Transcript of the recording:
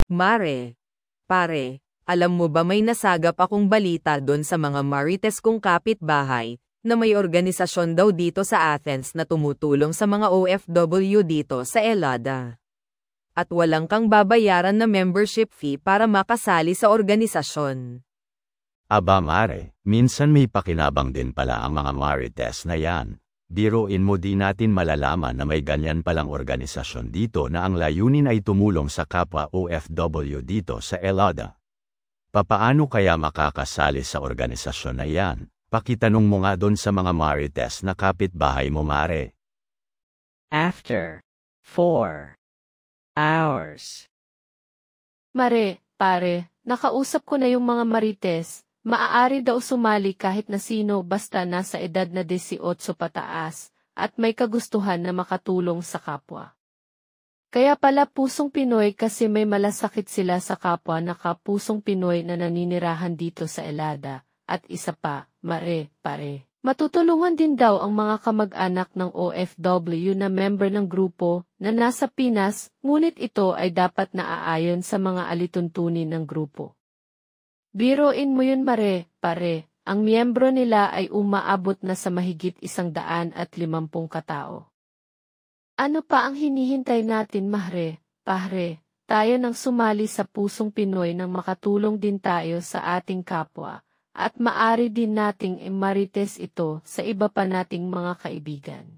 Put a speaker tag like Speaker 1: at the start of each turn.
Speaker 1: Mare, pare, alam mo ba may nasagap akong balita doon sa mga Marites kong kapitbahay, na may organisasyon daw dito sa Athens na tumutulong sa mga OFW dito sa Elada. At walang kang babayaran na membership fee para makasali sa organisasyon.
Speaker 2: Aba mare, minsan may pakinabang din pala ang mga Marites na yan. Biruin mo di natin malalaman na may ganyan palang organisasyon dito na ang layunin ay tumulong sa kapwa OFW dito sa Elada. Papaano kaya makakasali sa organisasyon na yan? Pakitanong mo nga doon sa mga Marites na kapitbahay mo mare.
Speaker 3: After 4 hours.
Speaker 4: Mare, pare, nakausap ko na yung mga Marites. Maaari daw sumali kahit na sino basta nasa edad na 18 pataas, at may kagustuhan na makatulong sa kapwa. Kaya pala pusong Pinoy kasi may malasakit sila sa kapwa na kapusong Pinoy na naninirahan dito sa Elada, at isa pa, mare, pare. Matutulungan din daw ang mga kamag-anak ng OFW na member ng grupo na nasa Pinas, ngunit ito ay dapat naaayon sa mga alituntunin ng grupo. Biruin mo yun mare, pare, ang miyembro nila ay umaabot na sa mahigit 150 katao. Ano pa ang hinihintay natin mare, pare, tayo nang sumali sa pusong Pinoy nang makatulong din tayo sa ating kapwa, at maari din nating imarites ito sa iba pa nating mga kaibigan.